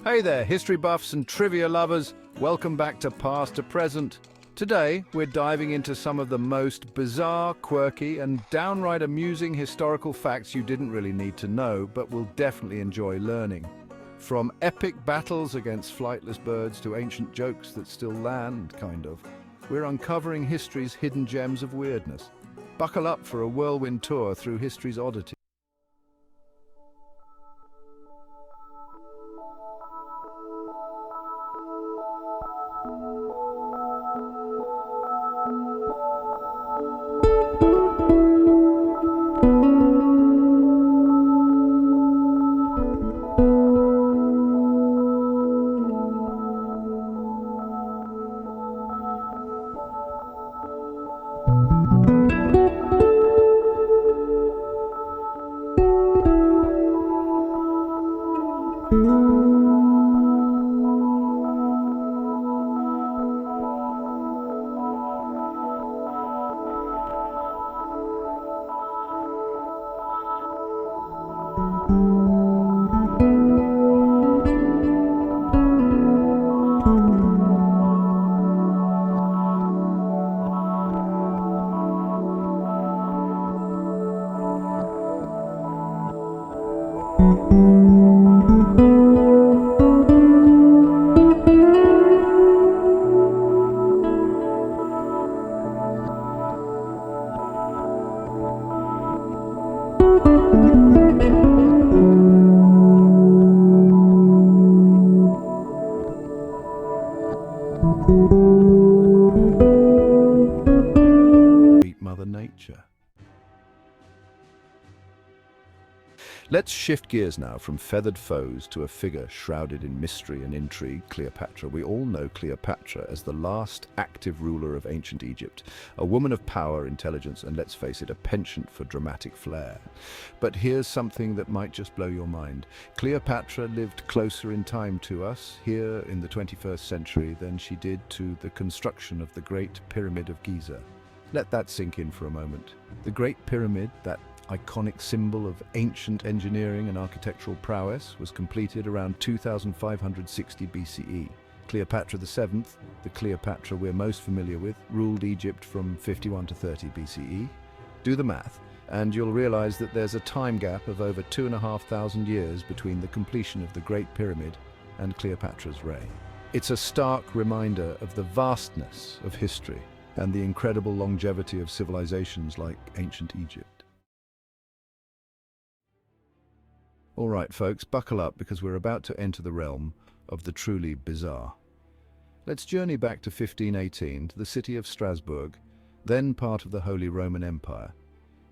Hey there, history buffs and trivia lovers. Welcome back to Past to Present. Today, we're diving into some of the most bizarre, quirky, and downright amusing historical facts you didn't really need to know, but will definitely enjoy learning. From epic battles against flightless birds to ancient jokes that still land, kind of. We're uncovering history's hidden gems of weirdness. Buckle up for a whirlwind tour through history's oddities. Mother Nature. Let's shift gears now from feathered foes to a figure shrouded in mystery and intrigue, Cleopatra. We all know Cleopatra as the last active ruler of ancient Egypt, a woman of power, intelligence, and let's face it, a penchant for dramatic flair. But here's something that might just blow your mind. Cleopatra lived closer in time to us, here in the 21st century, than she did to the construction of the Great Pyramid of Giza. Let that sink in for a moment. The Great Pyramid, that iconic symbol of ancient engineering and architectural prowess, was completed around 2560 BCE. Cleopatra VII, the Cleopatra we're most familiar with, ruled Egypt from 51 to 30 BCE. Do the math, and you'll realize that there's a time gap of over 2,500 years between the completion of the Great Pyramid and Cleopatra's reign. It's a stark reminder of the vastness of history and the incredible longevity of civilizations like ancient Egypt. All right, folks, buckle up because we're about to enter the realm of the truly bizarre. Let's journey back to 1518 to the city of Strasbourg, then part of the Holy Roman Empire.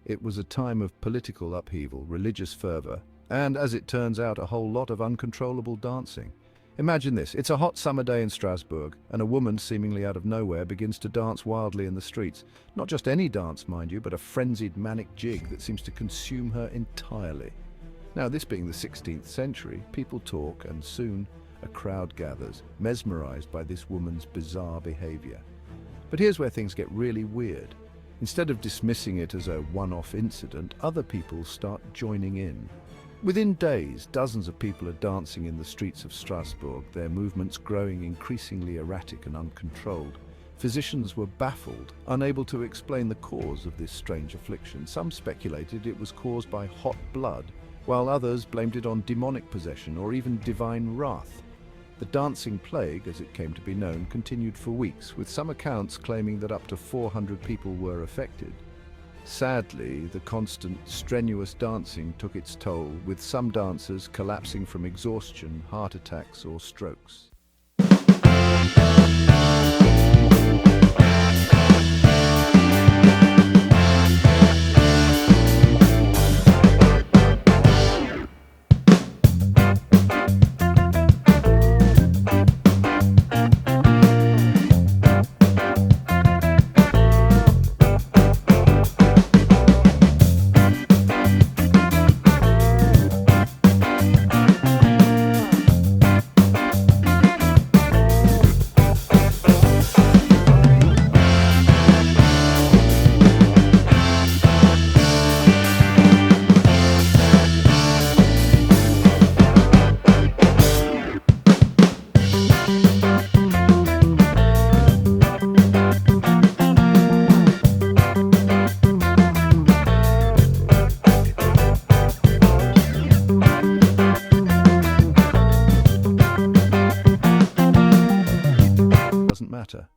It was a time of political upheaval, religious fervor, and, as it turns out, a whole lot of uncontrollable dancing. Imagine this, it's a hot summer day in Strasbourg, and a woman seemingly out of nowhere begins to dance wildly in the streets. Not just any dance, mind you, but a frenzied manic jig that seems to consume her entirely. Now, this being the 16th century, people talk, and soon a crowd gathers, mesmerized by this woman's bizarre behavior. But here's where things get really weird. Instead of dismissing it as a one-off incident, other people start joining in. Within days, dozens of people are dancing in the streets of Strasbourg, their movements growing increasingly erratic and uncontrolled. Physicians were baffled, unable to explain the cause of this strange affliction. Some speculated it was caused by hot blood, while others blamed it on demonic possession or even divine wrath. The dancing plague, as it came to be known, continued for weeks, with some accounts claiming that up to 400 people were affected. Sadly, the constant, strenuous dancing took its toll, with some dancers collapsing from exhaustion, heart attacks, or strokes. matter.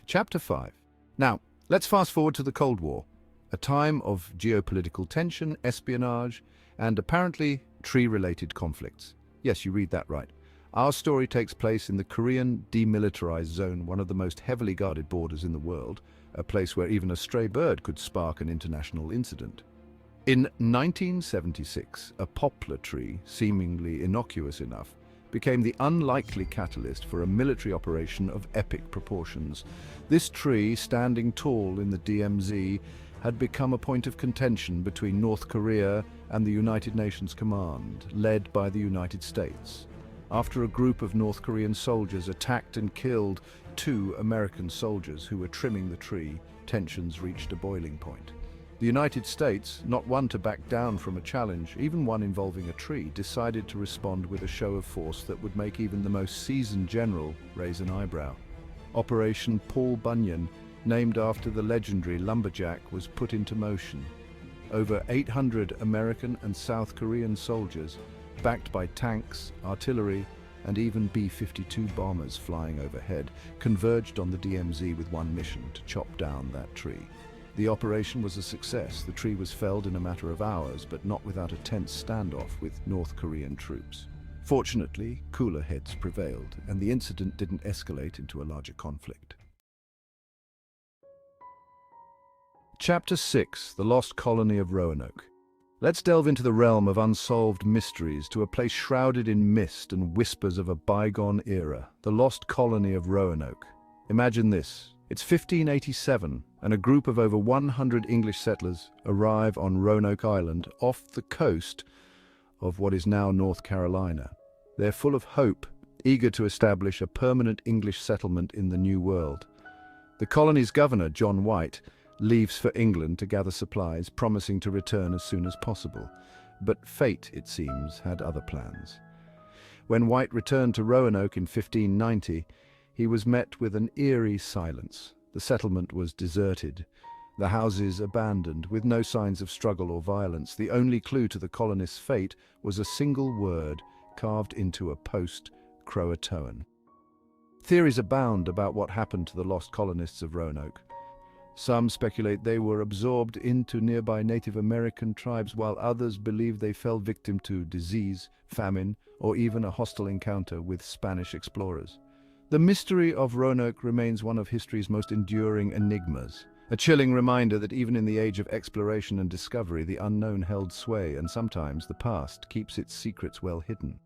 Chapter 5. Now, let's fast forward to the Cold War, a time of geopolitical tension, espionage, and apparently tree-related conflicts. Yes, you read that right. Our story takes place in the Korean demilitarized zone, one of the most heavily guarded borders in the world, a place where even a stray bird could spark an international incident. In 1976, a poplar tree, seemingly innocuous enough, became the unlikely catalyst for a military operation of epic proportions. This tree, standing tall in the DMZ, had become a point of contention between North Korea and the United Nations Command, led by the United States. After a group of North Korean soldiers attacked and killed 2 American soldiers who were trimming the tree, tensions reached a boiling point. The United States, not one to back down from a challenge, even one involving a tree, decided to respond with a show of force that would make even the most seasoned general raise an eyebrow. Operation Paul Bunyan, named after the legendary lumberjack, was put into motion. Over 800 American and South Korean soldiers, backed by tanks, artillery, and even B-52 bombers flying overhead, converged on the DMZ with one mission: to chop down that tree. The operation was a success. The tree was felled in a matter of hours, but not without a tense standoff with North Korean troops. Fortunately, cooler heads prevailed, and the incident didn't escalate into a larger conflict. Chapter 6. The Lost Colony of Roanoke. Let's delve into the realm of unsolved mysteries, to a place shrouded in mist and whispers of a bygone era, the lost colony of Roanoke. Imagine this. It's 1587, and a group of over 100 English settlers arrive on Roanoke Island, off the coast of what is now North Carolina. They're full of hope, eager to establish a permanent English settlement in the New World. The colony's governor, John White, leaves for England to gather supplies, promising to return as soon as possible. But fate, it seems, had other plans. When White returned to Roanoke in 1590, he was met with an eerie silence. The settlement was deserted, the houses abandoned, with no signs of struggle or violence. The only clue to the colonists' fate was a single word carved into a post: Croatoan. Theories abound about what happened to the lost colonists of Roanoke. Some speculate they were absorbed into nearby Native American tribes, while others believe they fell victim to disease, famine, or even a hostile encounter with Spanish explorers. The mystery of Roanoke remains one of history's most enduring enigmas, a chilling reminder that even in the age of exploration and discovery, the unknown held sway, and sometimes the past keeps its secrets well hidden.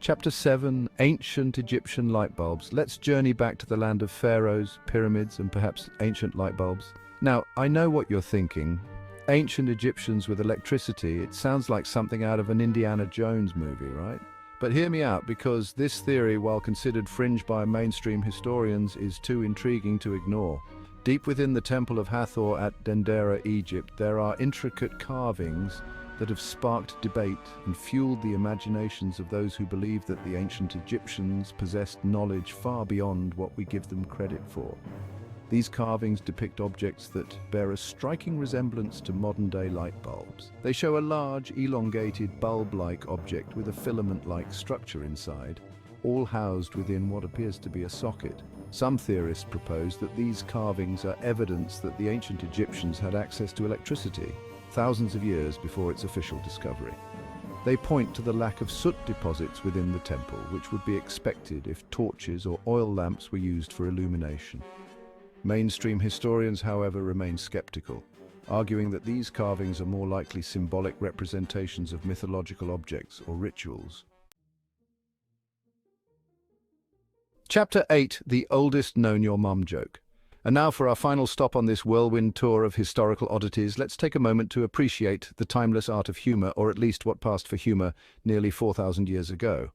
Chapter 7. Ancient Egyptian Light Bulbs. Let's journey back to the land of pharaohs, pyramids, and perhaps ancient light bulbs. Now, I know what you're thinking. Ancient Egyptians with electricity, it sounds like something out of an Indiana Jones movie, right? But hear me out, because this theory, while considered fringe by mainstream historians, is too intriguing to ignore. Deep within the Temple of Hathor at Dendera, Egypt, there are intricate carvings that have sparked debate and fueled the imaginations of those who believe that the ancient Egyptians possessed knowledge far beyond what we give them credit for. These carvings depict objects that bear a striking resemblance to modern-day light bulbs. They show a large, elongated, bulb-like object with a filament-like structure inside, all housed within what appears to be a socket. Some theorists propose that these carvings are evidence that the ancient Egyptians had access to electricity, thousands of years before its official discovery. They point to the lack of soot deposits within the temple, which would be expected if torches or oil lamps were used for illumination. Mainstream historians, however, remain skeptical, arguing that these carvings are more likely symbolic representations of mythological objects or rituals. Chapter 8. The Oldest Known Your Mum Joke. And now for our final stop on this whirlwind tour of historical oddities, let's take a moment to appreciate the timeless art of humor, or at least what passed for humor nearly 4,000 years ago.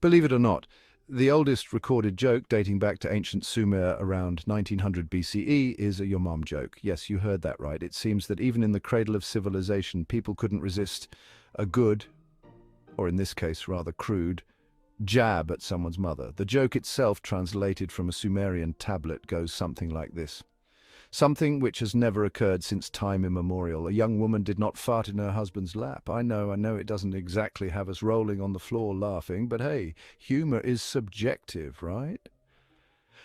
Believe it or not, the oldest recorded joke, dating back to ancient Sumer around 1900 BCE, is a your mum joke. Yes, you heard that right. It seems that even in the cradle of civilization, people couldn't resist a good, or in this case rather crude, jab at someone's mother. The joke itself, translated from a Sumerian tablet, goes something like this. Something which has never occurred since time immemorial. A young woman did not fart in her husband's lap. I know it doesn't exactly have us rolling on the floor laughing, but hey, humor is subjective, right?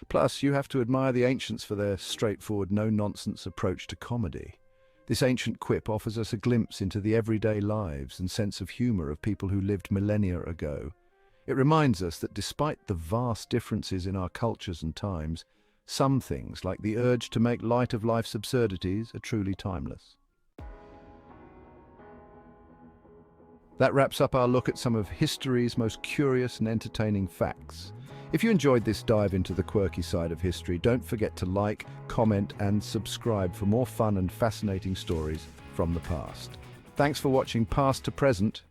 Plus, you have to admire the ancients for their straightforward, no-nonsense approach to comedy. This ancient quip offers us a glimpse into the everyday lives and sense of humor of people who lived millennia ago. It reminds us that despite the vast differences in our cultures and times, some things, like the urge to make light of life's absurdities, are truly timeless. That wraps up our look at some of history's most curious and entertaining facts. If you enjoyed this dive into the quirky side of history, don't forget to like, comment, and subscribe for more fun and fascinating stories from the past. Thanks for watching Past to Present.